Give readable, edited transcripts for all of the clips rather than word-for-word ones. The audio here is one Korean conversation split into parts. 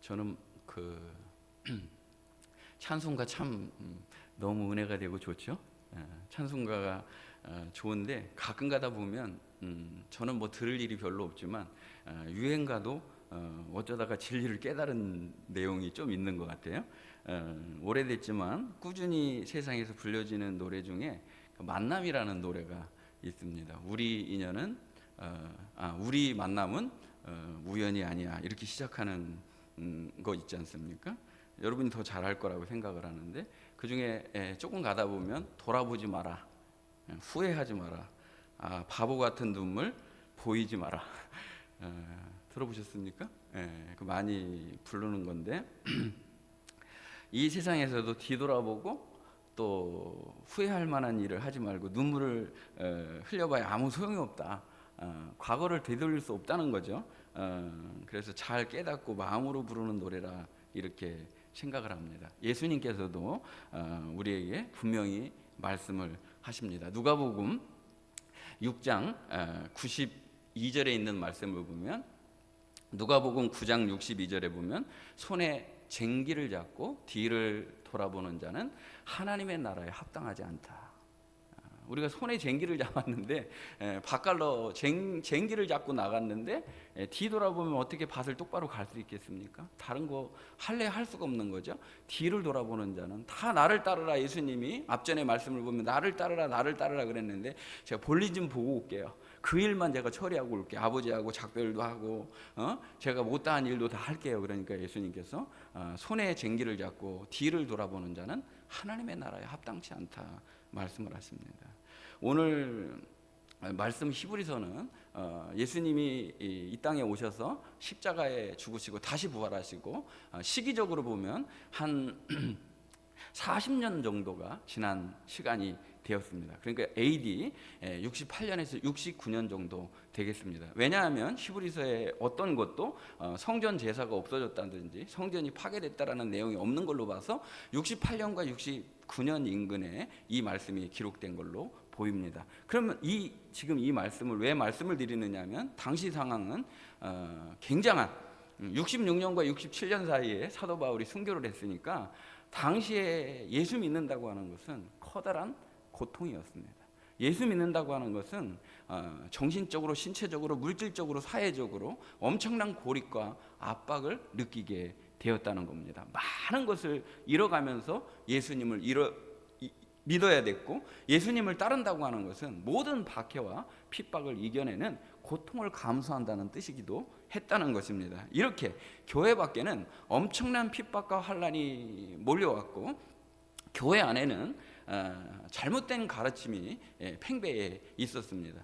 저는 그 찬송가 참 너무 은혜가 되고 좋죠. 찬송가가 좋은데 가끔 가다 보면 저는 뭐 들을 일이 별로 없지만 유행가도 어쩌다가 진리를 깨달은 내용이 좀 있는 것 같아요. 오래됐지만 꾸준히 세상에서 불려지는 노래 중에 만남이라는 노래가 있습니다. 우리 인연은 우리 만남은 우연이 아니야, 이렇게 시작하는 거 있지 않습니까? 여러분이 더 잘할 거라고 생각을 하는데, 그 중에 조금 가다 보면 돌아보지 마라, 후회하지 마라, 바보 같은 눈물 보이지 마라. 들어보셨습니까? 그 많이 부르는 건데 이 세상에서도 뒤돌아보고 또 후회할 만한 일을 하지 말고 눈물을 흘려봐야 아무 소용이 없다. 과거를 되돌릴 수 없다는 거죠. 그래서 잘 깨닫고 마음으로 부르는 노래라 이렇게 생각을 합니다. 예수님께서도 우리에게 분명히 말씀을 하십니다. 누가복음 6장 92절에 있는 말씀을 보면, 누가복음 9장 62절에 보면 손에 쟁기를 잡고 뒤를 돌아보는 자는 하나님의 나라에 합당하지 않다. 우리가 손에 쟁기를 잡았는데 밭갈러 쟁기를 잡고 나갔는데 뒤돌아보면 어떻게 밭을 똑바로 갈 수 있겠습니까? 다른 거 할래 할 수가 없는 거죠. 뒤를 돌아보는 자는 다 나를 따르라. 예수님이 앞전에 말씀을 보면 나를 따르라 그랬는데, 제가 볼일 좀 보고 올게요. 그 일만 제가 처리하고 올게요. 아버지하고 작별도 하고 제가 못다한 일도 다 할게요. 그러니까 예수님께서 손에 쟁기를 잡고 뒤를 돌아보는 자는 하나님의 나라에 합당치 않다 말씀을 하십니다. 오늘 말씀 히브리서는 예수님이 이 땅에 오셔서 십자가에 죽으시고 다시 부활하시고 시기적으로 보면 한 40년 정도가 지난 시간이 되었습니다. 그러니까 AD 68년에서 69년 정도 되겠습니다. 왜냐하면 히브리서에 어떤 것도 성전 제사가 없어졌다든지 성전이 파괴됐다라는 내용이 없는 걸로 봐서 68년과 69년 인근에 이 말씀이 기록된 걸로 보입니다. 그러면 지금 이 말씀을 왜 말씀을 드리느냐면, 당시 상황은 굉장한 66년과 67년 사이에 사도 바울이 순교를 했으니까 당시에 예수 믿는다고 하는 것은 커다란 고통이었습니다. 예수 믿는다고 하는 것은 정신적으로, 신체적으로, 물질적으로, 사회적으로 엄청난 고립과 압박을 느끼게 되었다는 겁니다. 많은 것을 잃어가면서 예수님을 믿어야 됐고, 예수님을 따른다고 하는 것은 모든 박해와 핍박을 이겨내는 고통을 감수한다는 뜻이기도 했다는 것입니다. 이렇게 교회 밖에는 엄청난 핍박과 환난이 몰려왔고, 교회 안에는 잘못된 가르침이 팽배해 있었습니다.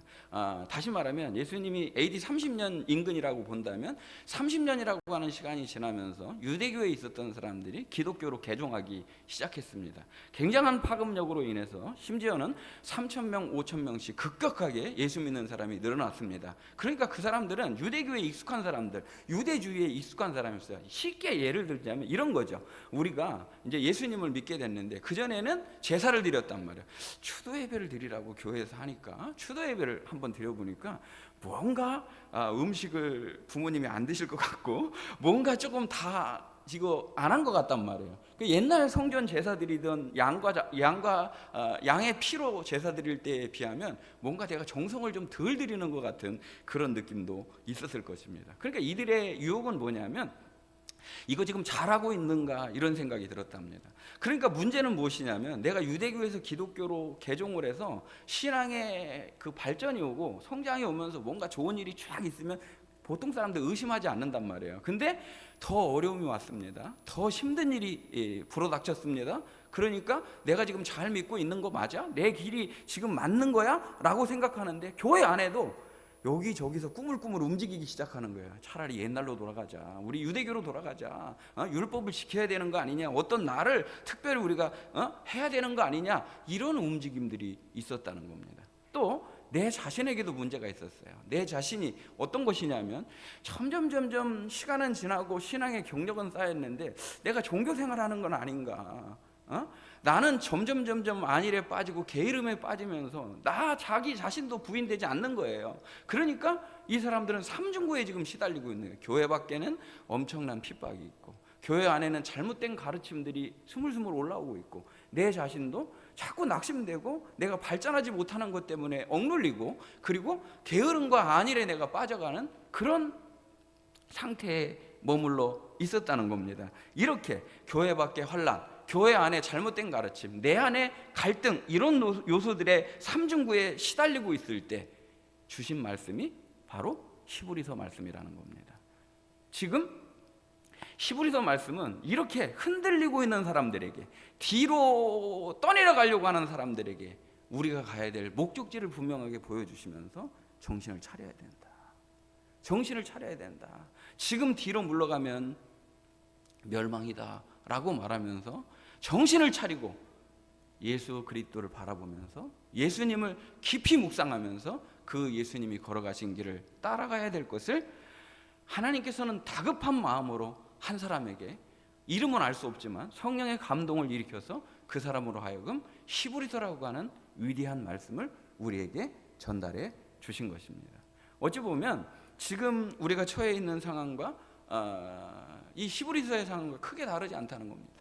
다시 말하면 예수님이 AD 30년 인근이라고 본다면 30년이라고 하는 시간이 지나면서 유대교에 있었던 사람들이 기독교로 개종하기 시작했습니다. 굉장한 파급력으로 인해서 심지어는 3,000명, 5,000명씩 급격하게 예수 믿는 사람이 늘어났습니다. 그러니까 그 사람들은 유대교에 익숙한 사람들, 유대주의에 익숙한 사람이었어요. 쉽게 예를 들자면 이런 거죠. 우리가 이제 예수님을 믿게 됐는데 그전에는 제사를 드렸단 말이에요. 추도 예배를 드리라고 교회에서 하니까 추도 예배를 한번 드려보니까 뭔가 음식을 부모님이 안 드실 것 같고 뭔가 조금 다 이거 안 한 것 같단 말이에요. 옛날 성전 제사 드리던 양의 피로 제사 드릴 때에 비하면 뭔가 제가 정성을 좀 덜 드리는 것 같은 그런 느낌도 있었을 것입니다. 그러니까 이들의 유혹은 뭐냐면, 이거 지금 잘하고 있는가 이런 생각이 들었답니다. 그러니까 문제는 무엇이냐면, 내가 유대교에서 기독교로 개종을 해서 신앙의 그 발전이 오고 성장이 오면서 뭔가 좋은 일이 쫙 있으면 보통 사람들 의심하지 않는단 말이에요. 근데 더 어려움이 왔습니다. 더 힘든 일이 불어닥쳤습니다. 그러니까 내가 지금 잘 믿고 있는 거 맞아? 내 길이 지금 맞는 거야? 라고 생각하는데 교회 안에도 여기저기서 꾸물꾸물 움직이기 시작하는 거예요. 차라리 옛날로 돌아가자, 우리 유대교로 돌아가자, 율법을 지켜야 되는 거 아니냐, 어떤 날을 특별히 우리가 해야 되는 거 아니냐, 이런 움직임들이 있었다는 겁니다. 또 내 자신에게도 문제가 있었어요. 내 자신이 어떤 것이냐면, 점점 시간은 지나고 신앙의 경력은 쌓였는데 내가 종교 생활하는 건 아닌가, 나는 점점 안일에 빠지고 게으름에 빠지면서 자기 자신도 부인되지 않는 거예요. 그러니까 이 사람들은 삼중고에 지금 시달리고 있는 거예요. 교회 밖에는 엄청난 핍박이 있고, 교회 안에는 잘못된 가르침들이 스물스물 올라오고 있고, 내 자신도 자꾸 낙심되고 내가 발전하지 못하는 것 때문에 억눌리고, 그리고 게으름과 안일에 내가 빠져가는 그런 상태에 머물러 있었다는 겁니다. 이렇게 교회 밖의 혼란, 교회 안에 잘못된 가르침, 내 안에 갈등, 이런 요소들의 삼중구에 시달리고 있을 때 주신 말씀이 바로 히브리서 말씀이라는 겁니다. 지금 히브리서 말씀은 이렇게 흔들리고 있는 사람들에게, 뒤로 떠내려가려고 하는 사람들에게 우리가 가야 될 목적지를 분명하게 보여주시면서 정신을 차려야 된다. 정신을 차려야 된다. 지금 뒤로 물러가면 멸망이다 라고 말하면서 정신을 차리고 예수 그리스도를 바라보면서 예수님을 깊이 묵상하면서 그 예수님이 걸어가신 길을 따라가야 될 것을 하나님께서는 다급한 마음으로 한 사람에게, 이름은 알 수 없지만 성령의 감동을 일으켜서 그 사람으로 하여금 히브리서라고 하는 위대한 말씀을 우리에게 전달해 주신 것입니다. 어찌 보면 지금 우리가 처해 있는 상황과 이 히브리서의 상황과 크게 다르지 않다는 겁니다.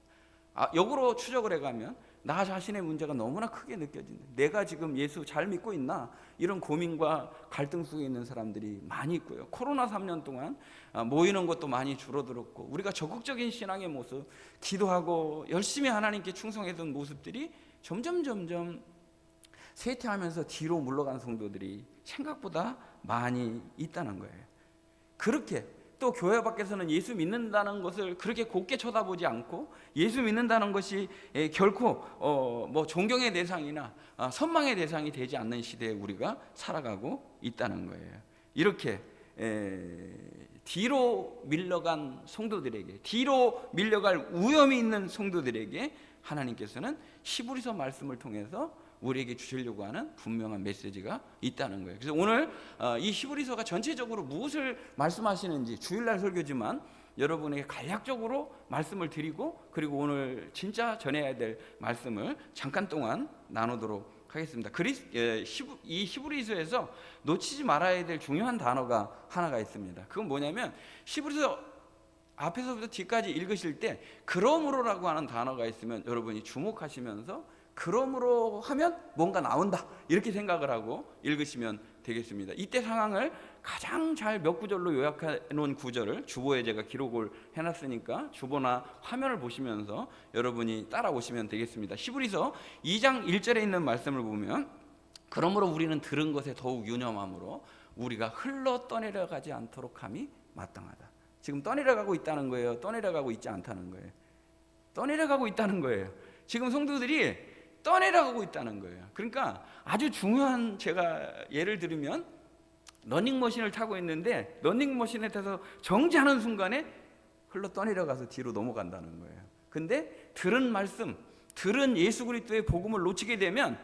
역으로 추적을 해가면 나 자신의 문제가 너무나 크게 느껴진다. 내가 지금 예수 잘 믿고 있나? 이런 고민과 갈등 속에 있는 사람들이 많이 있고요. 코로나 3년 동안 모이는 것도 많이 줄어들었고, 우리가 적극적인 신앙의 모습, 기도하고 열심히 하나님께 충성했던 모습들이 점점 쇠퇴하면서 뒤로 물러간 성도들이 생각보다 많이 있다는 거예요. 그렇게 또 교회 밖에서는 예수 믿는다는 것을 그렇게 곱게 쳐다보지 않고, 예수 믿는다는 것이 결코 뭐 존경의 대상이나 선망의 대상이 되지 않는 시대에 우리가 살아가고 있다는 거예요. 이렇게 뒤로 밀려간 성도들에게, 뒤로 밀려갈 위험이 있는 성도들에게 하나님께서는 히브리서 말씀을 통해서 우리에게 주시려고 하는 분명한 메시지가 있다는 거예요. 그래서 오늘 이 히브리서가 전체적으로 무엇을 말씀하시는지, 주일날 설교지만 여러분에게 간략적으로 말씀을 드리고, 그리고 오늘 진짜 전해야 될 말씀을 잠깐 동안 나누도록 하겠습니다. 이 히브리서에서 놓치지 말아야 될 중요한 단어가 하나가 있습니다. 그건 뭐냐면, 히브리서 앞에서부터 뒤까지 읽으실 때 그러므로라고 하는 단어가 있으면 여러분이 주목하시면서 그러므로 하면 뭔가 나온다, 이렇게 생각을 하고 읽으시면 되겠습니다. 이때 상황을 가장 잘 몇 구절로 요약해 놓은 구절을 주보에 제가 기록을 해놨으니까 주보나 화면을 보시면서 여러분이 따라오시면 되겠습니다. 히브리서 2장 1절에 있는 말씀을 보면, 그러므로 우리는 들은 것에 더욱 유념함으로 우리가 흘러 떠내려가지 않도록 함이 마땅하다. 지금 떠내려가고 있다는 거예요? 떠내려가고 있지 않다는 거예요? 떠내려가고 있다는 거예요. 지금 성도들이 떠내려가고 있다는 거예요. 그러니까 아주 중요한, 제가 예를 들으면 러닝머신을 타고 있는데 러닝머신에 타서 정지하는 순간에 흘러 떠내려가서 뒤로 넘어간다는 거예요. 근데 들은 말씀, 들은 예수 그리스도의 복음을 놓치게 되면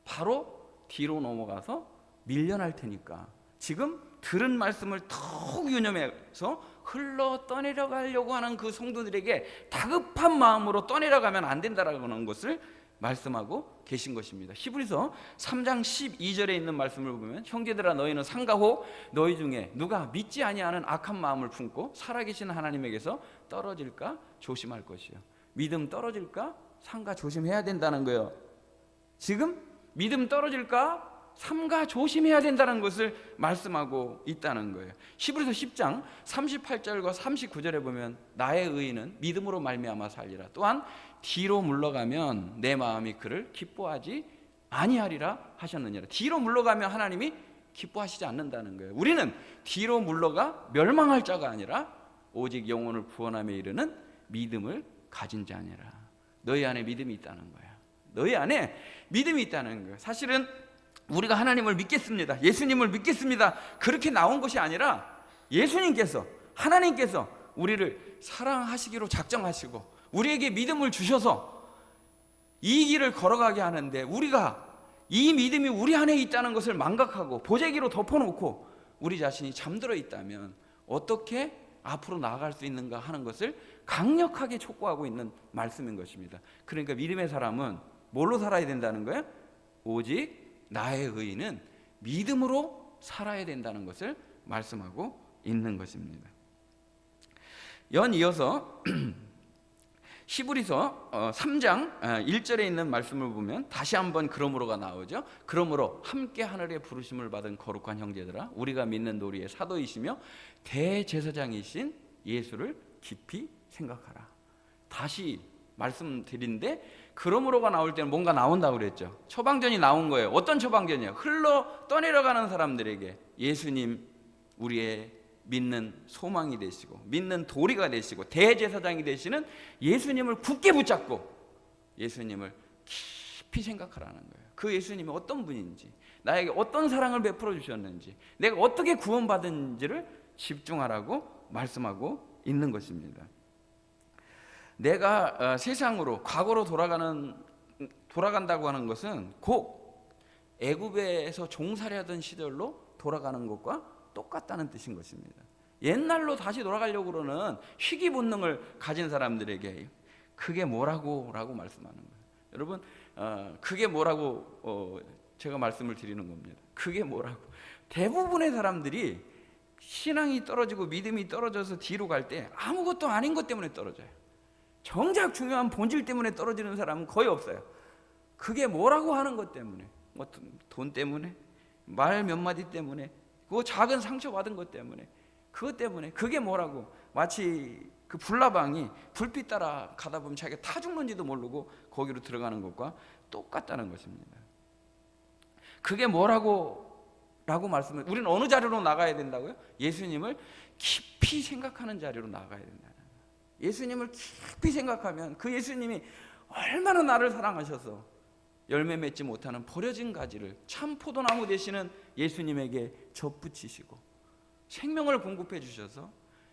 바로 뒤로 넘어가서 밀려날 테니까 지금 들은 말씀을 더욱 유념해서 흘러 떠내려가려고 하는 그 성도들에게 다급한 마음으로 떠내려가면 안 된다라는 것을 말씀하고 계신 것입니다. 히브리서 3장 12절에 있는 말씀을 보면, 형제들아 너희는 삼가호 너희 중에 누가 믿지 아니하는 악한 마음을 품고 살아계신 하나님에게서 떨어질까 조심할 것이요. 믿음 떨어질까 삼가 조심해야 된다는 거예요. 지금 믿음 떨어질까 삼가 조심해야 된다는 것을 말씀하고 있다는 거예요. 히브리서 10장 38절과 39절에 보면, 나의 의인은 믿음으로 말미암아 살리라. 또한 뒤로 물러가면 내 마음이 그를 기뻐하지 아니하리라 하셨느니라. 뒤로 물러가면 하나님이 기뻐하시지 않는다는 거예요. 우리는 뒤로 물러가 멸망할 자가 아니라 오직 영혼을 구원함에 이르는 믿음을 가진 자니라. 너희 안에 믿음이 있다는 거야. 너희 안에 믿음이 있다는 거예요. 사실은 우리가 하나님을 믿겠습니다, 예수님을 믿겠습니다, 그렇게 나온 것이 아니라 예수님께서, 하나님께서 우리를 사랑하시기로 작정하시고 우리에게 믿음을 주셔서 이 길을 걸어가게 하는데, 우리가 이 믿음이 우리 안에 있다는 것을 망각하고 보재기로 덮어놓고 우리 자신이 잠들어 있다면 어떻게 앞으로 나아갈 수 있는가 하는 것을 강력하게 촉구하고 있는 말씀인 것입니다. 그러니까 믿음의 사람은 뭘로 살아야 된다는 거예요? 오직 나의 의인은 믿음으로 살아야 된다는 것을 말씀하고 있는 것입니다. 연이어서 히브리서 3장 1절에 있는 말씀을 보면 다시 한번 그러므로가 나오죠. 그러므로 함께 하늘의 부르심을 받은 거룩한 형제들아, 우리가 믿는 도리의 사도이시며 대제사장이신 예수를 깊이 생각하라. 다시 말씀드린데, 그러므로가 나올 때는 뭔가 나온다고 그랬죠. 처방전이 나온 거예요. 어떤 처방전이요? 흘러 떠내려가는 사람들에게 예수님 우리의 믿는 소망이 되시고 믿는 도리가 되시고 대제사장이 되시는 예수님을 굳게 붙잡고 예수님을 깊이 생각하라는 거예요. 그 예수님이 어떤 분인지, 나에게 어떤 사랑을 베풀어 주셨는지, 내가 어떻게 구원받은지를 집중하라고 말씀하고 있는 것입니다. 내가 세상으로 과거로 돌아간다고 하는 것은 곧 애굽에서 종살이하던 시절로 돌아가는 것과 똑같다는 뜻인 것입니다. 옛날로 다시 돌아가려고 그러는 희귀 본능을 가진 사람들에게 그게 뭐라고 라고 말씀하는 거예요. 여러분, 그게 뭐라고 제가 말씀을 드리는 겁니다. 그게 뭐라고. 대부분의 사람들이 신앙이 떨어지고 믿음이 떨어져서 뒤로 갈 때 아무것도 아닌 것 때문에 떨어져요. 정작 중요한 본질 때문에 떨어지는 사람은 거의 없어요. 그게 뭐라고 하는 것 때문에, 뭐 돈 때문에, 말 몇 마디 때문에, 그 작은 상처받은 것 때문에, 그것 때문에, 그게 뭐라고. 마치 그 불나방이 불빛 따라 가다 보면 자기가 타 죽는지도 모르고 거기로 들어가는 것과 똑같다는 것입니다. 그게 뭐라고 라고 말씀을, 우리는 어느 자리로 나가야 된다고요? 예수님을 깊이 생각하는 자리로 나가야 된다는 거예요. 예수님을 깊이 생각하면 그 예수님이 얼마나 나를 사랑하셔서 열매 맺지 못하는 버려진 가지를 참 포도나무 되시는 예수님에게 접붙이시고 생명을 공급해 주셔서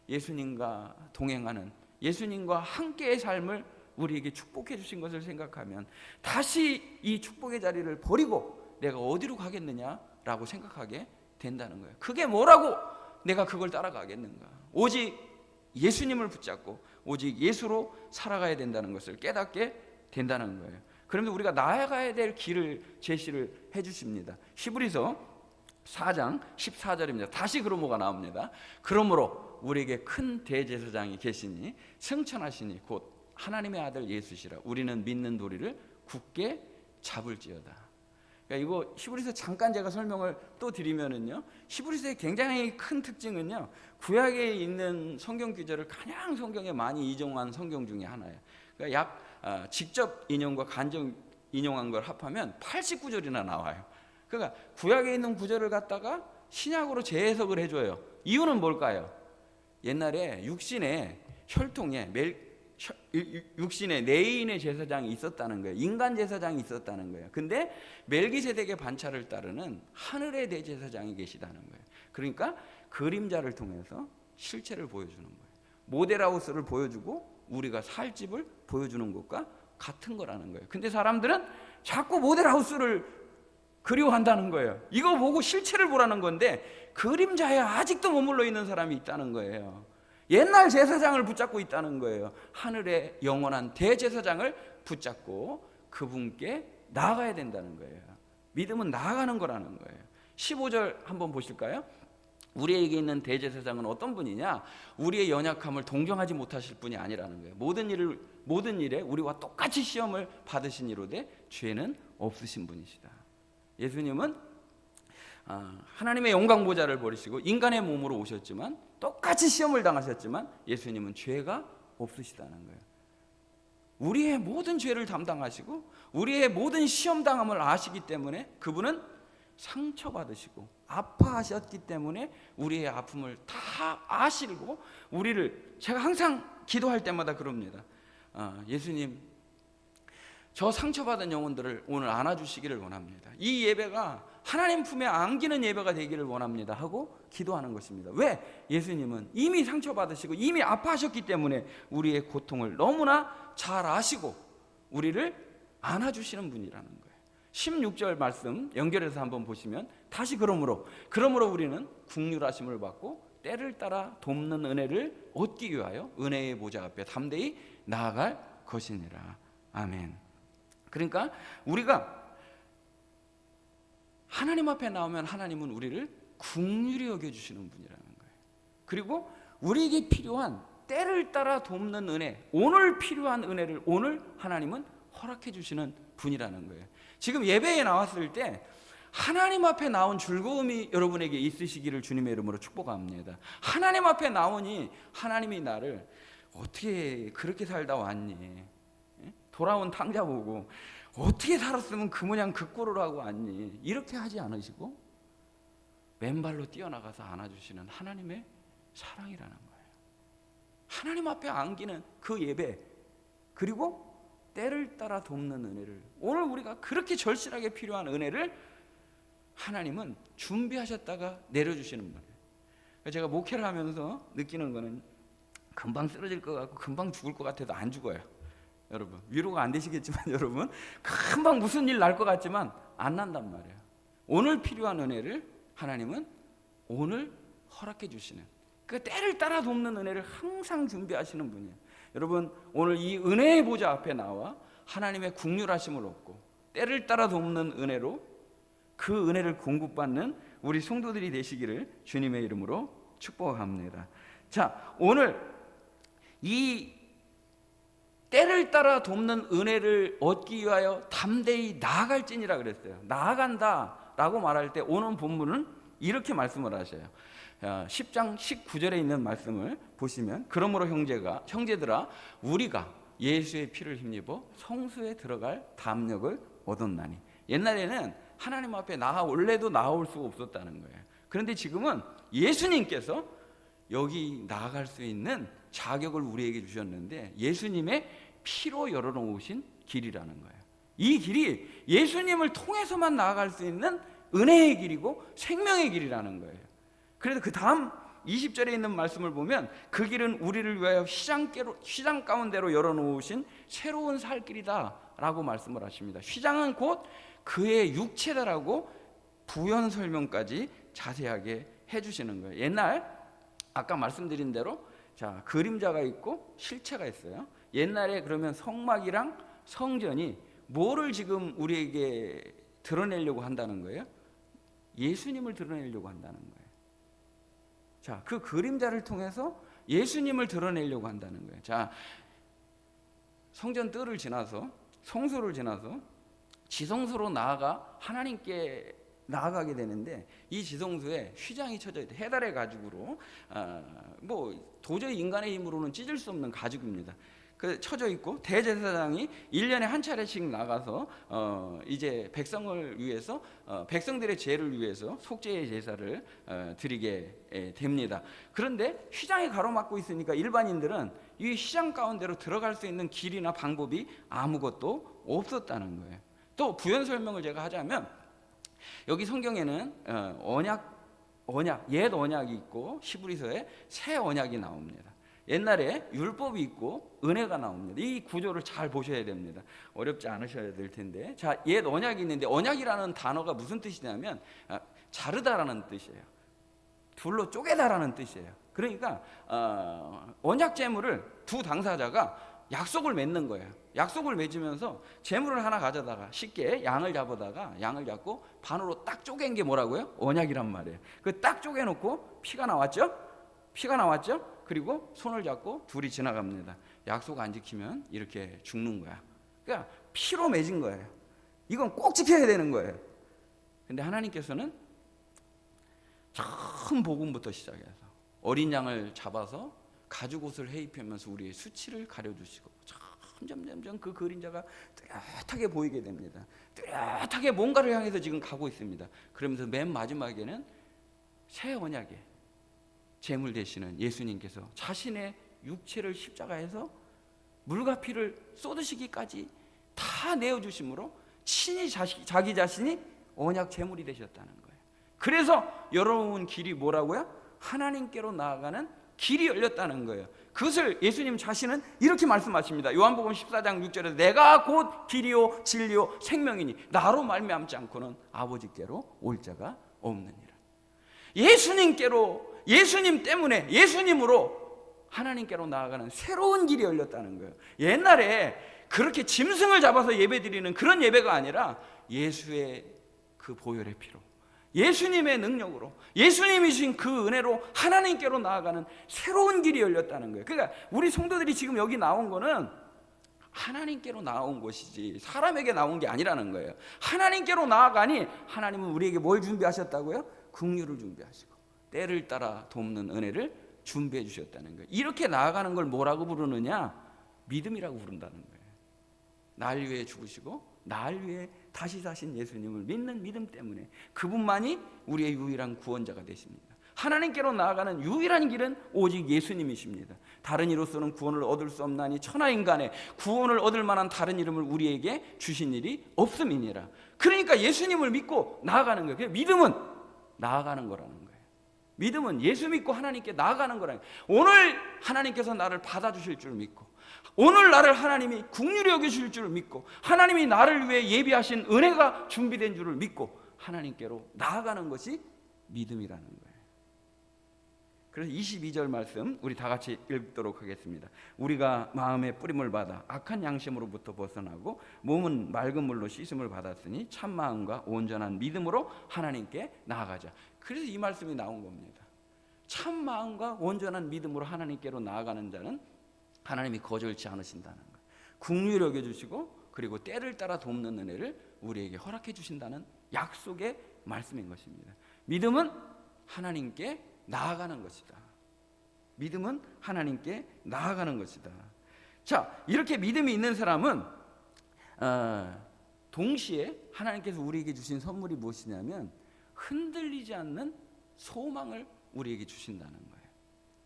예수님과 동행하는, 예수님과 함께의 삶을 우리에게 축복해 주신 것을 생각하면 다시 이 축복의 자리를 버리고 내가 어디로 가겠느냐라고 생각하게 된다는 거예요. 그게 뭐라고 내가 그걸 따라가겠는가. 오직 예수님을 붙잡고 오직 예수로 살아가야 된다는 것을 깨닫게 된다는 거예요. 그러면 우리가 나아가야 될 길을 제시를 해 주십니다. 히브리서 4장 14절입니다. 다시 그러므로가 나옵니다. 그러므로 우리에게 큰 대제사장이 계시니 승천하시니 곧 하나님의 아들 예수시라. 우리는 믿는 도리를 굳게 잡을지어다. 그러니까 이거 히브리서 잠깐 제가 설명을 또 드리면은요, 히브리서의 굉장히 큰 특징은요, 구약에 있는 성경 구절을 가장 성경에 많이 인용한 성경 중에 하나예요. 그러니까 직접 인용과 간접 인용한 걸 합하면 89절이나 나와요. 그러니까 구약에 있는 구절을 갖다가 신약으로 재해석을 해줘요. 이유는 뭘까요? 옛날에 육신의 혈통에 육신의 내인의 제사장이 있었다는 거예요. 인간 제사장이 있었다는 거예요. 근데 멜기세덱의 반차를 따르는 하늘의 대제사장이 계시다는 거예요. 그러니까 그림자를 통해서 실체를 보여주는 거예요. 모델하우스를 보여주고 우리가 살 집을 보여주는 것과 같은 거라는 거예요. 근데 사람들은 자꾸 모델하우스를 그리워한다는 거예요. 이거 보고 실체를 보라는 건데 그림자에 아직도 머물러 있는 사람이 있다는 거예요. 옛날 제사장을 붙잡고 있다는 거예요. 하늘의 영원한 대제사장을 붙잡고 그분께 나아가야 된다는 거예요. 믿음은 나아가는 거라는 거예요. 15절 한번 보실까요? 우리에게 있는 대제사장은 어떤 분이냐? 우리의 연약함을 동정하지 못하실 분이 아니라는 거예요. 모든 일에 우리와 똑같이 시험을 받으신 이로되 죄는 없으신 분이시다. 예수님은 하나님의 영광 보좌를 버리시고 인간의 몸으로 오셨지만 똑같이 시험을 당하셨지만 예수님은 죄가 없으시다는 거예요. 우리의 모든 죄를 담당하시고 우리의 모든 시험 당함을 아시기 때문에 그분은 상처받으시고 아파하셨기 때문에 우리의 아픔을 다 아시고 우리를, 제가 항상 기도할 때마다 그럽니다. 예수님, 저 상처받은 영혼들을 오늘 안아주시기를 원합니다. 이 예배가 하나님 품에 안기는 예배가 되기를 원합니다 하고 기도하는 것입니다. 왜? 예수님은 이미 상처받으시고 이미 아파하셨기 때문에 우리의 고통을 너무나 잘 아시고 우리를 안아주시는 분이라는 거예요. 16절 말씀 연결해서 한번 보시면 다시 그러므로 우리는 긍휼하심을 받고 때를 따라 돕는 은혜를 얻기 위하여 은혜의 보좌 앞에 담대히 나아갈 것이니라. 아멘. 그러니까 우리가 하나님 앞에 나오면 하나님은 우리를 긍휼히 여겨주시는 분이라는 거예요. 그리고 우리에게 필요한 때를 따라 돕는 은혜, 오늘 필요한 은혜를 오늘 하나님은 허락해 주시는 분이라는 거예요. 지금 예배에 나왔을 때 하나님 앞에 나온 즐거움이 여러분에게 있으시기를 주님의 이름으로 축복합니다. 하나님 앞에 나오니 하나님이 나를 어떻게 그렇게 살다 왔니? 돌아온 탕자 보고 어떻게 살았으면 그 모양 그 꼴을 하고 왔니? 이렇게 하지 않으시고 맨발로 뛰어나가서 안아주시는 하나님의 사랑이라는 거예요. 하나님 앞에 안기는 그 예배, 그리고 때를 따라 돕는 은혜를, 오늘 우리가 그렇게 절실하게 필요한 은혜를 하나님은 준비하셨다가 내려주시는 거예요. 제가 목회를 하면서 느끼는 거는 금방 쓰러질 것 같고 금방 죽을 것 같아도 안 죽어요. 여러분 위로가 안 되시겠지만 여러분 금방 무슨 일 날 것 같지만 안 난단 말이에요. 오늘 필요한 은혜를 하나님은 오늘 허락해 주시는, 그 때를 따라 돕는 은혜를 항상 준비하시는 분이에요. 여러분 오늘 이 은혜의 보좌 앞에 나와 하나님의 긍휼하심을 얻고 때를 따라 돕는 은혜로 그 은혜를 공급받는 우리 성도들이 되시기를 주님의 이름으로 축복합니다. 자, 오늘 이 때를 따라 돕는 은혜를 얻기 위하여 담대히 나아갈지니라 그랬어요. 나아간다라고 말할 때 오는 본문은 이렇게 말씀을 하셔요. 10장 19절에 있는 말씀을 보시면, 그러므로 형제들아 우리가 예수의 피를 힘입어 성수에 들어갈 담력을 얻었나니. 옛날에는 하나님 앞에 원래도 나올 수가 없었다는 거예요. 그런데 지금은 예수님께서 여기 나아갈 수 있는 자격을 우리에게 주셨는데 예수님의 피로 열어놓으신 길이라는 거예요. 이 길이 예수님을 통해서만 나아갈 수 있는 은혜의 길이고 생명의 길이라는 거예요. 그래서 그 다음 20절에 있는 말씀을 보면 그 길은 우리를 위하여 휘장 가운데로 열어놓으신 새로운 살 길이다 라고 말씀을 하십니다. 휘장은 곧 그의 육체다라고 부연 설명까지 자세하게 해주시는 거예요. 옛날 아까 말씀드린 대로 자, 그림자가 있고 실체가 있어요. 옛날에 그러면 성막이랑 성전이 뭐를 지금 우리에게 드러내려고 한다는 거예요? 예수님을 드러내려고 한다는 거예요. 자, 그 그림자를 통해서 예수님을 드러내려고 한다는 거예요. 자, 성전 뜰을 지나서 성소를 지나서 지성소로 나아가 하나님께 나아가게 되는데 이 지성소에 휘장이 쳐져 있다. 해달의 가죽으로 도저히 인간의 힘으로는 찢을 수 없는 가죽입니다. 그 쳐져 있고 대제사장이 1년에 한 차례씩 나가서 이제 백성을 위해서 백성들의 죄를 위해서 속죄의 제사를 드리게 됩니다. 그런데 휘장이 가로막고 있으니까 일반인들은 이 휘장 가운데로 들어갈 수 있는 길이나 방법이 아무것도 없었다는 거예요. 또 부연 설명을 제가 하자면 여기 성경에는 옛 언약이 있고 히브리서에 새 언약이 나옵니다. 옛날에 율법이 있고 은혜가 나옵니다. 이 구조를 잘 보셔야 됩니다. 어렵지 않으셔야 될 텐데, 자, 옛 언약이 있는데 언약이라는 단어가 무슨 뜻이냐면 자르다라는 뜻이에요. 둘로 쪼개다라는 뜻이에요. 그러니까 언약 제물을 두 당사자가 약속을 맺는 거예요. 약속을 맺으면서 제물을 하나 가져다가 쉽게 양을 잡고 반으로 딱 쪼갠 게 뭐라고요? 언약이란 말이에요. 그 딱 쪼개놓고 피가 나왔죠? 그리고 손을 잡고 둘이 지나갑니다. 약속 안 지키면 이렇게 죽는 거야. 그러니까 피로 맺은 거예요. 이건 꼭 지켜야 되는 거예요. 근데 하나님께서는 처음 복음부터 시작해서 어린 양을 잡아서 가죽옷을 해입히면서 우리의 수치를 가려주시고 점점 그 그림자가 뚜렷하게 보이게 됩니다. 뚜렷하게 뭔가를 향해서 지금 가고 있습니다. 그러면서 맨 마지막에는 새 언약의 제물 되시는 예수님께서 자신의 육체를 십자가에서 물과 피를 쏟으시기까지 다 내어주심으로 친히 자기 자신이 언약 제물이 되셨다는 거예요. 그래서 열어놓은 길이 뭐라고요? 하나님께로 나아가는 길이 열렸다는 거예요. 그것을 예수님 자신은 이렇게 말씀하십니다. 요한복음 14장 6절에서 내가 곧 길이요 진리요 생명이니 나로 말미암지 않고는 아버지께로 올 자가 없느니라. 예수님께로 예수님 때문에, 예수님으로 하나님께로 나아가는 새로운 길이 열렸다는 거예요. 옛날에 그렇게 짐승을 잡아서 예배드리는 그런 예배가 아니라 예수의 그 보혈의 피로, 예수님의 능력으로, 예수님이 주신 그 은혜로 하나님께로 나아가는 새로운 길이 열렸다는 거예요. 그러니까 우리 성도들이 지금 여기 나온 거는 하나님께로 나온 것이지 사람에게 나온 게 아니라는 거예요. 하나님께로 나아가니 하나님은 우리에게 뭘 준비하셨다고요? 긍휼을 준비하시고 때를 따라 돕는 은혜를 준비해 주셨다는 거예요. 이렇게 나아가는 걸 뭐라고 부르느냐? 믿음이라고 부른다는 거예요. 날 위해 죽으시고 날 위해 다시 사신 예수님을 믿는 믿음 때문에 그분만이 우리의 유일한 구원자가 되십니다. 하나님께로 나아가는 유일한 길은 오직 예수님이십니다. 다른 이로서는 구원을 얻을 수 없나니 천하인간에 구원을 얻을 만한 다른 이름을 우리에게 주신 일이 없음이니라. 그러니까 예수님을 믿고 나아가는 거예요. 믿음은 나아가는 거라는 거예요. 믿음은 예수 믿고 하나님께 나아가는 거라는 거예요. 오늘 하나님께서 나를 받아주실 줄 믿고, 오늘 나를 하나님이 긍휼히 여기실 줄 믿고, 하나님이 나를 위해 예비하신 은혜가 준비된 줄을 믿고 하나님께로 나아가는 것이 믿음이라는 거예요. 그래서 22절 말씀 우리 다 같이 읽도록 하겠습니다. 우리가 마음의 뿌림을 받아 악한 양심으로부터 벗어나고 몸은 맑은 물로 씻음을 받았으니 참 마음과 온전한 믿음으로 하나님께 나아가자. 그래서 이 말씀이 나온 겁니다. 참 마음과 온전한 믿음으로 하나님께로 나아가는 자는 하나님이 거절치 않으신다는 거예요. 긍휼히 여겨주시고 그리고 때를 따라 돕는 은혜를 우리에게 허락해 주신다는 약속의 말씀인 것입니다. 믿음은 하나님께 나아가는 것이다. 믿음은 하나님께 나아가는 것이다. 자, 이렇게 믿음이 있는 사람은 동시에 하나님께서 우리에게 주신 선물이 무엇이냐면 흔들리지 않는 소망을 우리에게 주신다는 거예요.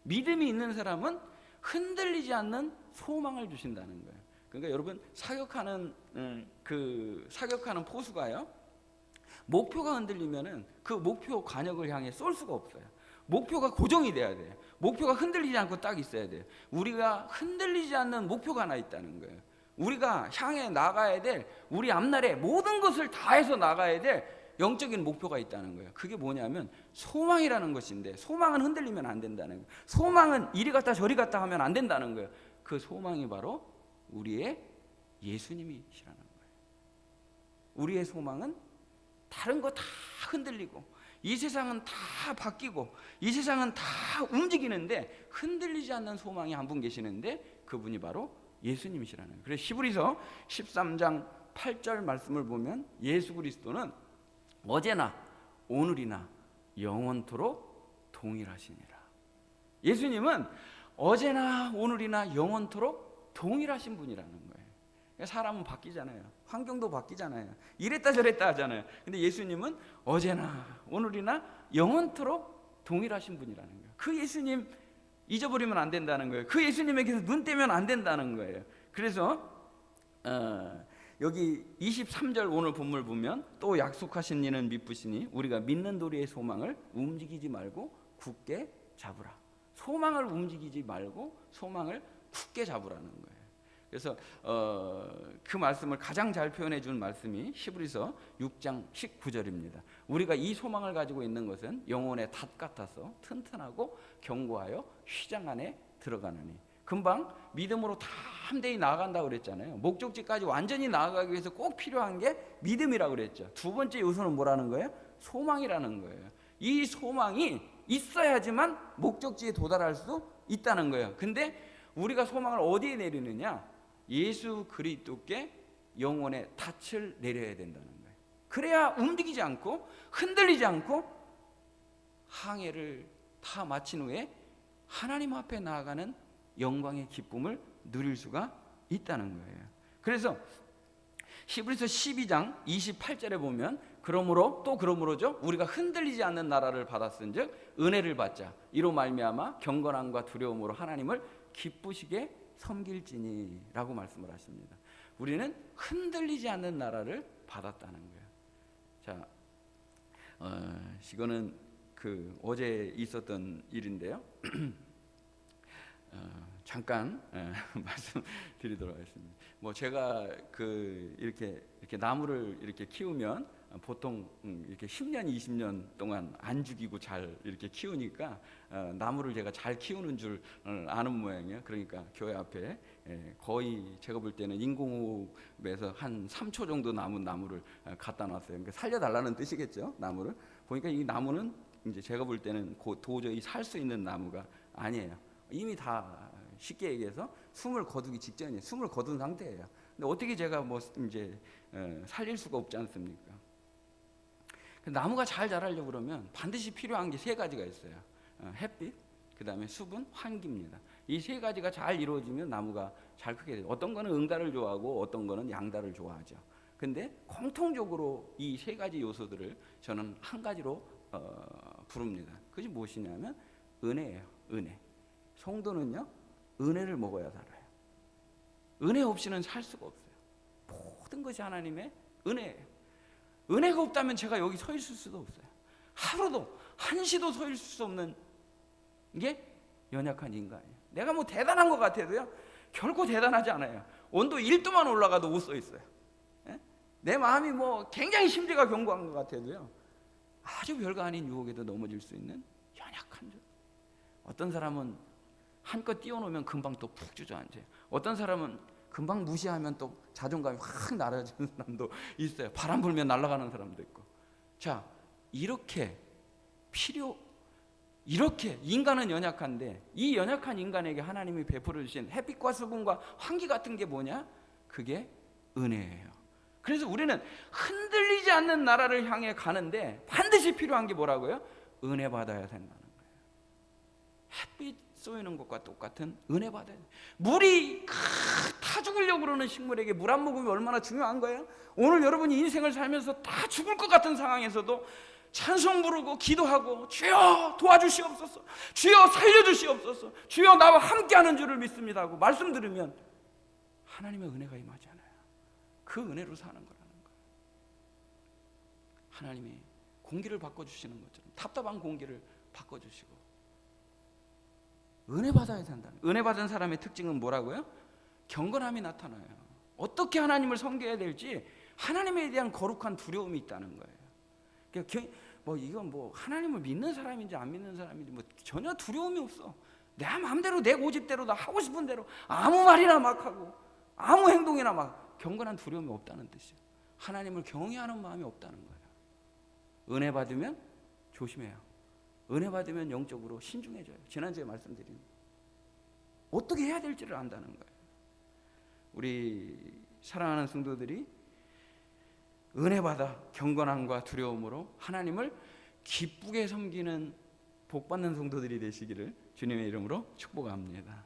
믿음이 있는 사람은 흔들리지 않는 소망을 주신다는 거예요. 그러니까 여러분 사격하는 포수가요, 목표가 흔들리면은 그 목표 관역을 향해 쏠 수가 없어요. 목표가 고정이 돼야 돼요. 목표가 흔들리지 않고 딱 있어야 돼요. 우리가 흔들리지 않는 목표가 하나 있다는 거예요. 우리가 향해 나가야 될, 우리 앞날에 모든 것을 다해서 나가야 될 영적인 목표가 있다는 거예요. 그게 뭐냐면 소망이라는 것인데, 소망은 흔들리면 안 된다는 거예요. 소망은 이리 갔다 저리 갔다 하면 안 된다는 거예요. 그 소망이 바로 우리의 예수님이시라는 거예요. 우리의 소망은 다른 거 다 흔들리고 이 세상은 다 바뀌고 이 세상은 다 움직이는데 흔들리지 않는 소망이 한 분 계시는데 그분이 바로 예수님이시라는 거예요. 그래서 히브리서 13장 8절 말씀을 보면 예수 그리스도는 어제나 오늘이나 영원토록 동일하시니라. 예수님은 어제나 오늘이나 영원토록 동일하신 분이라는 거예요. 사람은 바뀌잖아요. 환경도 바뀌잖아요. 이랬다 저랬다 하잖아요. 근데 예수님은 어제나 오늘이나 영원토록 동일하신 분이라는 거예요. 그 예수님 잊어버리면 안 된다는 거예요. 그 예수님에게서 눈 떼면 안 된다는 거예요. 그래서 여기 23절 오늘 본문을 보면 또 약속하신 이는 미쁘시니 우리가 믿는 도리의 소망을 움직이지 말고 굳게 잡으라. 소망을 움직이지 말고 소망을 굳게 잡으라는 거예요. 그래서 그 말씀을 가장 잘 표현해 준 말씀이 히브리서 6장 19절입니다. 우리가 이 소망을 가지고 있는 것은 영혼의 닷 같아서 튼튼하고 견고하여 휘장 안에 들어가느니. 금방 믿음으로 담대히 나아간다고 그랬잖아요. 목적지까지 완전히 나아가기 위해서 꼭 필요한 게 믿음이라고 그랬죠. 두 번째 요소는 뭐라는 거예요? 소망이라는 거예요. 이 소망이 있어야지만 목적지에 도달할 수 있다는 거예요. 근데 우리가 소망을 어디에 내리느냐? 예수 그리스도께 영혼의 닻을 내려야 된다는 거예요. 그래야 움직이지 않고 흔들리지 않고 항해를 다 마친 후에 하나님 앞에 나아가는 영광의 기쁨을 누릴 수가 있다는 거예요. 그래서 히브리서 12장 28절에 보면 그러므로죠. 우리가 흔들리지 않는 나라를 받았은즉 은혜를 받자. 이로 말미암아 경건함과 두려움으로 하나님을 기쁘시게 섬길지니라고 말씀을 하십니다. 우리는 흔들리지 않는 나라를 받았다는 거예요. 자, 이거는 어제 있었던 일인데요. 잠깐 말씀드리도록 하겠습니다. 뭐 제가 이렇게 나무를 이렇게 키우면 보통 이렇게 10년, 20년 동안 안 죽이고 잘 이렇게 키우니까 나무를 제가 잘 키우는 줄 아는 모양이에요. 그러니까 교회 앞에 거의 제가 볼 때는 인공호흡에서 한 3초 정도 남은 나무를 갖다 놨어요. 그러니까 살려달라는 뜻이겠죠. 나무를 보니까 이 나무는 이제 제가 볼 때는 도저히 살 수 있는 나무가 아니에요. 이미 다 쉽게 얘기해서 숨을 거두기 직전이에요. 숨을 거둔 상태예요. 근데 어떻게 제가 뭐 이제 살릴 수가 없지 않습니까? 나무가 잘 자라려고 그러면 반드시 필요한 게 세 가지가 있어요. 햇빛, 그 다음에 수분, 환기입니다. 이 세 가지가 잘 이루어지면 나무가 잘 크게 돼요. 어떤 거는 응달을 좋아하고 어떤 거는 양달을 좋아하죠. 근데 공통적으로 이 세 가지 요소들을 저는 한 가지로 부릅니다. 그것이 무엇이냐면 은혜예요. 은혜. 성도는요, 은혜를 먹어야 살아요. 은혜 없이는 살 수가 없어요. 모든 것이 하나님의 은혜예요. 은혜가 없다면 제가 여기 서 있을 수도 없어요. 하루도 한시도 서 있을 수 없는 게 연약한 인간이에요. 내가 뭐 대단한 것 같아도요, 결코 대단하지 않아요. 온도 1도만 올라가도 못 서 있어요. 내 마음이 뭐 굉장히 심지가 견고한 것 같아도요, 아주 별거 아닌 유혹에도 넘어질 수 있는 연약한 줄. 어떤 사람은 한껏 띄워놓으면 금방 또 푹 주저앉아요. 어떤 사람은 금방 무시하면 또 자존감이 확 낮아지는 사람도 있어요. 바람 불면 날아가는 사람도 있고. 자, 이렇게 인간은 연약한데 이 연약한 인간에게 하나님이 베풀어 주신 햇빛과 수분과 환기 같은 게 뭐냐? 그게 은혜예요. 그래서 우리는 흔들리지 않는 나라를 향해 가는데 반드시 필요한 게 뭐라고요? 은혜 받아야 된다는 거예요. 햇빛 쏘이는 것과 똑같은 은혜 받아야 돼요. 물이 다 죽으려고 그러는 식물에게 물 한 모금이 얼마나 중요한 거예요? 오늘 여러분이 인생을 살면서 다 죽을 것 같은 상황에서도 찬송 부르고 기도하고 주여 도와주시옵소서, 주여 살려주시옵소서, 주여 나와 함께하는 줄을 믿습니다 하고 말씀 들으면 하나님의 은혜가 임하잖아요. 그 은혜로 사는 거라는 거예요. 하나님이 공기를 바꿔주시는 것처럼 답답한 공기를 바꿔주시고 은혜 받아야 된다는. 은혜 받은 사람의 특징은 뭐라고요? 경건함이 나타나요. 어떻게 하나님을 섬겨야 될지 하나님에 대한 거룩한 두려움이 있다는 거예요. 그러니까 뭐 이건 뭐 하나님을 믿는 사람인지 안 믿는 사람인지 뭐 전혀 두려움이 없어. 내 마음대로 내 고집대로 다 하고 싶은 대로 아무 말이나 막 하고 아무 행동이나 막 경건한 두려움이 없다는 뜻이에요. 하나님을 경외하는 마음이 없다는 거예요. 은혜 받으면 조심해요. 은혜 받으면 영적으로 신중해져요. 지난주에 말씀드린 어떻게 해야 될지를 안다는 거예요. 우리 사랑하는 성도들이 은혜 받아 경건함과 두려움으로 하나님을 기쁘게 섬기는 복 받는 성도들이 되시기를 주님의 이름으로 축복합니다.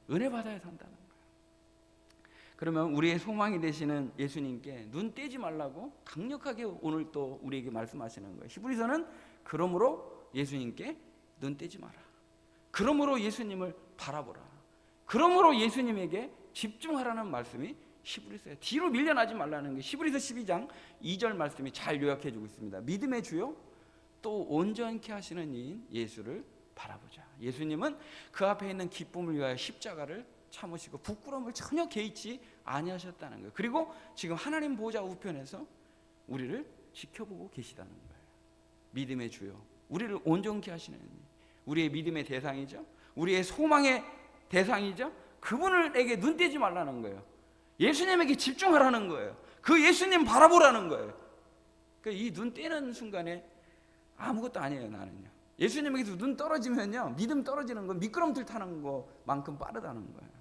은혜 받아야 산다는 거예요. 그러면 우리의 소망이 되시는 예수님께 눈 떼지 말라고 강력하게 오늘 또 우리에게 말씀하시는 거예요. 히브리서는 그러므로 예수님께 눈 떼지 마라. 그러므로 예수님을 바라보라. 그러므로 예수님에게 집중하라는 말씀이 히브리서에 뒤로 밀려나지 말라는 게 히브리서 12장 2절 말씀이 잘 요약해 주고 있습니다. 믿음의 주요 또 온전케 하시는 이인 예수를 바라보자. 예수님은 그 앞에 있는 기쁨을 위하여 십자가를 참으시고 부끄러움을 전혀 개의치 아니하셨다는 거예요. 그리고 지금 하나님 보좌 우편에서 우리를 지켜보고 계시다는 거예요. 믿음의 주요, 우리를 온전케 하시는 이, 우리의 믿음의 대상이죠. 우리의 소망의 대상이죠. 그분에게 눈 떼지 말라는 거예요. 예수님에게 집중하라는 거예요. 그 예수님 바라보라는 거예요. 그러니까 이 눈 떼는 순간에 아무것도 아니에요. 나는요, 예수님에게서 눈 떨어지면요, 믿음 떨어지는 건 미끄럼틀 타는 것만큼 빠르다는 거예요.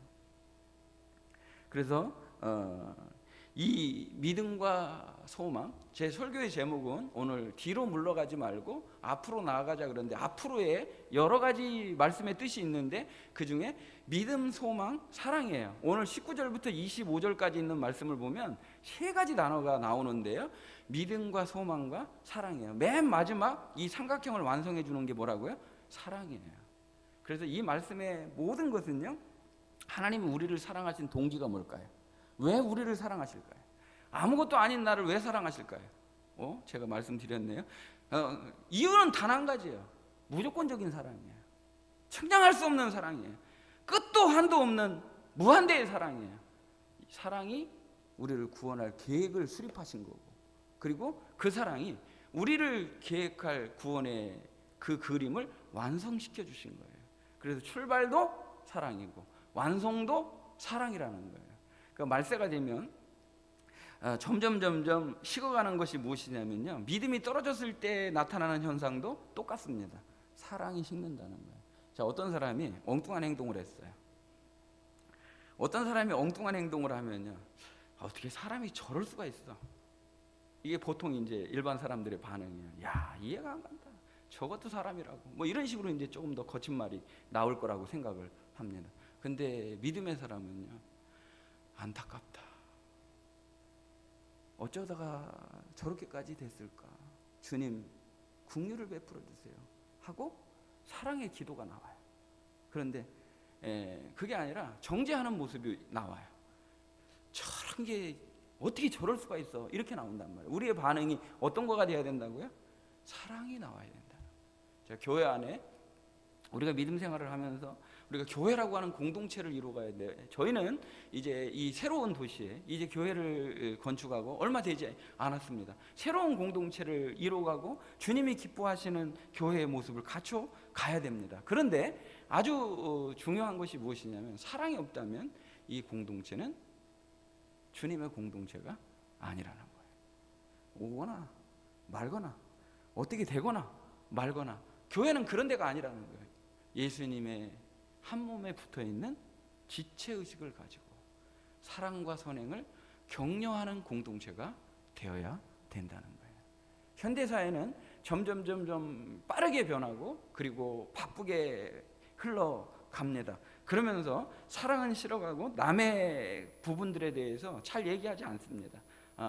그래서 이 믿음과 소망, 제 설교의 제목은 오늘 뒤로 물러가지 말고 앞으로 나아가자 그러는데, 앞으로의 여러 가지 말씀의 뜻이 있는데 그 중에 믿음, 소망, 사랑이에요. 오늘 19절부터 25절까지 있는 말씀을 보면 세 가지 단어가 나오는데요, 믿음과 소망과 사랑이에요. 맨 마지막 이 삼각형을 완성해 주는 게 뭐라고요? 사랑이에요. 그래서 이 말씀의 모든 것은요, 하나님이 우리를 사랑하신 동기가 뭘까요? 왜 우리를 사랑하실까요? 아무것도 아닌 나를 왜 사랑하실까요? 제가 말씀드렸네요. 이유는 단 한 가지예요. 무조건적인 사랑이에요. 측량할 수 없는 사랑이에요. 끝도 한도 없는 무한대의 사랑이에요. 사랑이 우리를 구원할 계획을 수립하신 거고, 그리고 그 사랑이 우리를 계획할 구원의 그 그림을 완성시켜 주신 거예요. 그래서 출발도 사랑이고 완성도 사랑이라는 거예요. 그러니까 말세가 되면 점점 식어가는 것이 무엇이냐면요, 믿음이 떨어졌을 때 나타나는 현상도 똑같습니다. 사랑이 식는다는 거예요. 자, 어떤 사람이 엉뚱한 행동을 했어요. 어떤 사람이 엉뚱한 행동을 하면요, 어떻게 사람이 저럴 수가 있어. 이게 보통 이제 일반 사람들의 반응이에요. 야, 이해가 안 간다. 저것도 사람이라고. 뭐 이런 식으로 이제 조금 더 거친 말이 나올 거라고 생각을 합니다. 근데 믿음의 사람은요, 안타깝다. 어쩌다가 저렇게까지 됐을까? 주님, 긍휼을 베풀어 주세요. 하고 사랑의 기도가 나와요. 그런데 그게 아니라 정죄하는 모습이 나와요. 저런 게 어떻게 저럴 수가 있어? 이렇게 나온단 말이에요. 우리의 반응이 어떤 거가 돼야 된다고요? 사랑이 나와야 된다. 자, 교회 안에 우리가 믿음 생활을 하면서 우리가 교회라고 하는 공동체를 이루어가야 돼요. 저희는 이제 이 새로운 도시에 이제 교회를 건축하고 얼마 되지 않았습니다. 새로운 공동체를 이루어가고 주님이 기뻐하시는 교회의 모습을 갖춰 가야 됩니다. 그런데 아주 중요한 것이 무엇이냐면, 사랑이 없다면 이 공동체는 주님의 공동체가 아니라는 거예요. 오거나 말거나 어떻게 되거나 말거나, 교회는 그런 데가 아니라는 거예요. 예수님의 한 몸에 붙어있는 지체의식을 가지고 사랑과 선행을 격려하는 공동체가 되어야 된다는 거예요. 현대사회는 점점 빠르게 변하고 그리고 바쁘게 흘러갑니다. 그러면서 사랑은 싫어가고 남의 부분들에 대해서 잘 얘기하지 않습니다.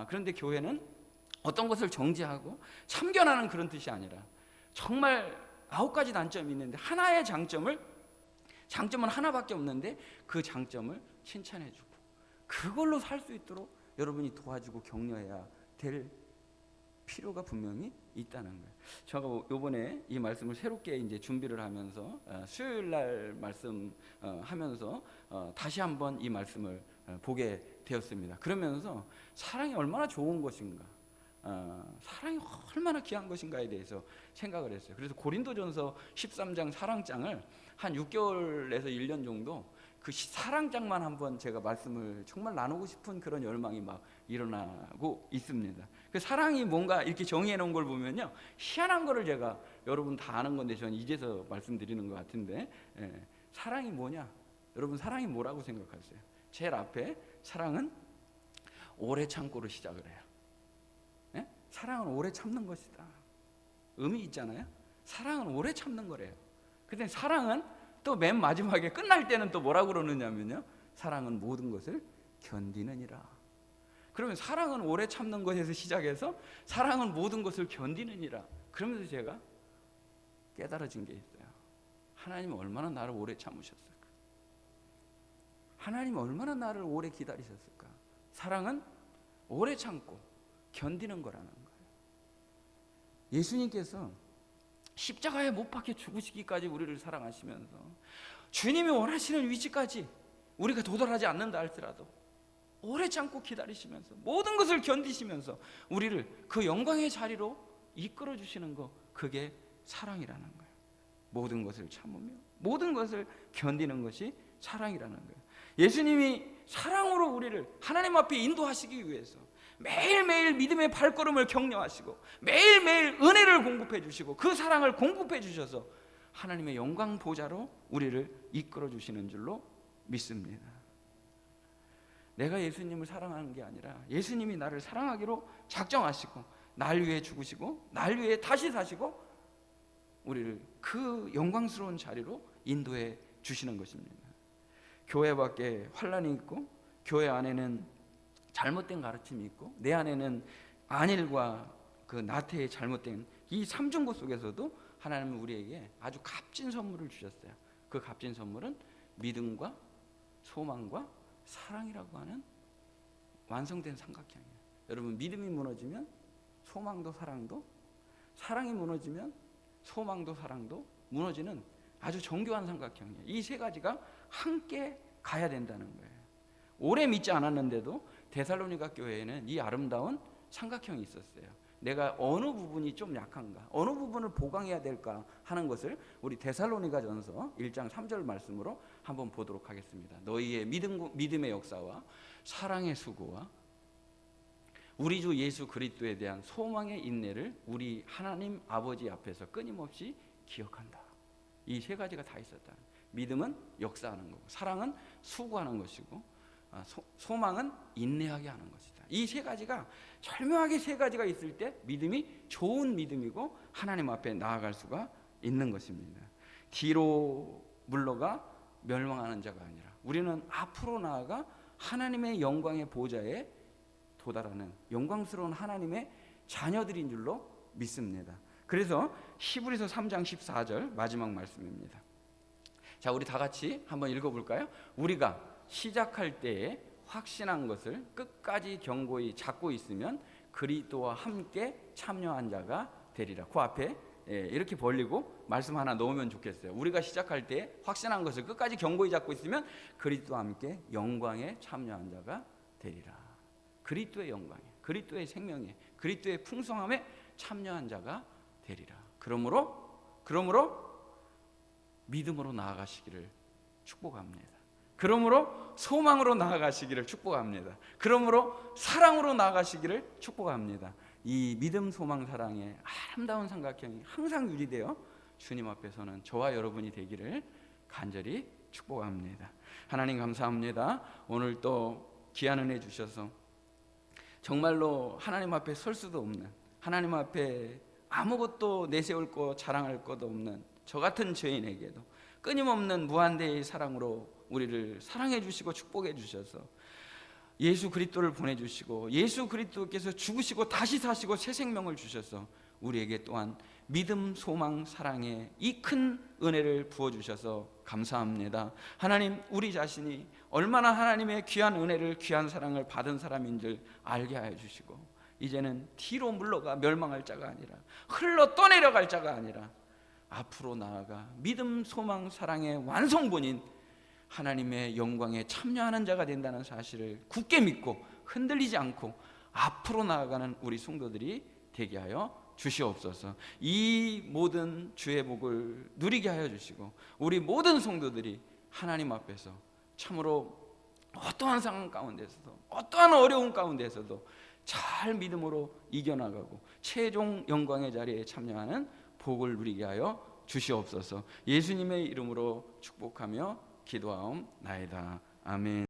그런데 교회는 어떤 것을 정지하고 참견하는 그런 뜻이 아니라, 정말 9가지 단점이 있는데 하나의 장점은 하나밖에 없는데 그 장점을 칭찬해주고 그걸로 살 수 있도록 여러분이 도와주고 격려해야 될 필요가 분명히 있다는 거예요. 제가 이번에 이 말씀을 새롭게 이제 준비를 하면서 수요일 날 말씀 하면서 다시 한번 이 말씀을 보게 되었습니다. 그러면서 사랑이 얼마나 좋은 것인가, 사랑이 얼마나 귀한 것인가에 대해서 생각을 했어요. 그래서 고린도전서 13장 사랑장을 한 6개월에서 1년 정도 그 사랑장만 한번 제가 말씀을 정말 나누고 싶은 그런 열망이 막 일어나고 있습니다. 그 사랑이 뭔가 이렇게 정의해 놓은 걸 보면요, 희한한 거를 제가 여러분 다 아는 건데 저는 이제서 말씀드리는 것 같은데, 사랑이 뭐냐? 여러분, 사랑이 뭐라고 생각하세요? 제일 앞에 사랑은 오래 참고로 시작을 해요. 사랑은 오래 참는 것이다. 의미 있잖아요. 사랑은 오래 참는 거래요. 근데 사랑은 또 맨 마지막에 끝날 때는 또 뭐라고 그러느냐면요, 사랑은 모든 것을 견디느니라. 그러면 사랑은 오래 참는 것에서 시작해서 사랑은 모든 것을 견디느니라. 그러면서 제가 깨달아진 게 있어요. 하나님은 얼마나 나를 오래 참으셨을까? 하나님은 얼마나 나를 오래 기다리셨을까? 사랑은 오래 참고 견디는 거라는 거예요. 예수님께서 십자가에 못 박혀 죽으시기까지 우리를 사랑하시면서 주님이 원하시는 위치까지 우리가 도달하지 않는다 할지라도 오래 참고 기다리시면서 모든 것을 견디시면서 우리를 그 영광의 자리로 이끌어 주시는 거, 그게 사랑이라는 거예요. 모든 것을 참으며 모든 것을 견디는 것이 사랑이라는 거예요. 예수님이 사랑으로 우리를 하나님 앞에 인도하시기 위해서 매일매일 믿음의 발걸음을 격려하시고 매일매일 은혜를 공급해 주시고 그 사랑을 공급해 주셔서 하나님의 영광 보좌로 우리를 이끌어 주시는 줄로 믿습니다. 내가 예수님을 사랑하는 게 아니라 예수님이 나를 사랑하기로 작정하시고 날 위해 죽으시고 날 위해 다시 사시고 우리를 그 영광스러운 자리로 인도해 주시는 것입니다. 교회 밖에 환난이 있고 교회 안에는 잘못된 가르침이 있고 내 안에는 안일과 그 나태의 잘못된 이 삼중고 속에서도 하나님은 우리에게 아주 값진 선물을 주셨어요. 그 값진 선물은 믿음과 소망과 사랑이라고 하는 완성된 삼각형이에요. 여러분, 믿음이 무너지면 소망도 사랑도, 사랑이 무너지면 소망도 사랑도 무너지는 아주 정교한 삼각형이에요. 이 세 가지가 함께 가야 된다는 거예요. 오래 믿지 않았는데도 데살로니가 교회에는 이 아름다운 삼각형이 있었어요. 내가 어느 부분이 좀 약한가, 어느 부분을 보강해야 될까 하는 것을 우리 데살로니가전서 1장 3절 말씀으로 한번 보도록 하겠습니다. 너희의 믿음의 역사와 사랑의 수고와 우리 주 예수 그리스도에 대한 소망의 인내를 우리 하나님 아버지 앞에서 끊임없이 기억한다. 이 세 가지가 다 있었다. 믿음은 역사하는 거고, 사랑은 수고하는 것이고, 소망은 인내하게 하는 것이다. 이 세 가지가 절묘하게 세 가지가 있을 때 믿음이 좋은 믿음이고 하나님 앞에 나아갈 수가 있는 것입니다. 뒤로 물러가 멸망하는 자가 아니라 우리는 앞으로 나아가 하나님의 영광의 보좌에 도달하는 영광스러운 하나님의 자녀들인 줄로 믿습니다. 그래서 히브리서 3장 14절 마지막 말씀입니다. 자, 우리 다 같이 한번 읽어볼까요? 우리가 시작할 때에 확신한 것을 끝까지 견고히 잡고 있으면 그리스도와 함께 참여한 자가 되리라. 그 앞에 이렇게 벌리고 말씀 하나 넣으면 좋겠어요. 우리가 시작할 때 확신한 것을 끝까지 견고히 잡고 있으면 그리스도와 함께 영광에 참여한 자가 되리라. 그리스도의 영광에, 그리스도의 생명에, 그리스도의 풍성함에 참여한 자가 되리라. 그러므로 믿음으로 나아가시기를 축복합니다. 그러므로 소망으로 나아가시기를 축복합니다. 그러므로 사랑으로 나아가시기를 축복합니다. 이 믿음, 소망, 사랑의 아름다운 삼각형이 항상 유지되어 주님 앞에서는 저와 여러분이 되기를 간절히 축복합니다. 하나님 감사합니다. 오늘 또 귀한 은혜 주셔서 정말로 하나님 앞에 설 수도 없는, 하나님 앞에 아무것도 내세울 것, 자랑할 것도 없는 저 같은 죄인에게도 끊임없는 무한대의 사랑으로 우리를 사랑해 주시고 축복해 주셔서 예수 그리스도를 보내주시고 예수 그리스도께서 죽으시고 다시 사시고 새 생명을 주셔서 우리에게 또한 믿음, 소망, 사랑의 이 큰 은혜를 부어주셔서 감사합니다. 하나님, 우리 자신이 얼마나 하나님의 귀한 은혜를, 귀한 사랑을 받은 사람인 줄 알게 하여 주시고 이제는 뒤로 물러가 멸망할 자가 아니라 흘러 떠내려갈 자가 아니라 앞으로 나아가 믿음, 소망, 사랑의 완성본인 하나님의 영광에 참여하는 자가 된다는 사실을 굳게 믿고 흔들리지 않고 앞으로 나아가는 우리 성도들이 되게 하여 주시옵소서. 이 모든 주의 복을 누리게 하여 주시고 우리 모든 성도들이 하나님 앞에서 참으로 어떠한 상황 가운데서도 어떠한 어려움 가운데서도 잘 믿음으로 이겨나가고 최종 영광의 자리에 참여하는 복을 누리게 하여 주시옵소서. 예수님의 이름으로 축복하며 기도하옵나이다. 아멘.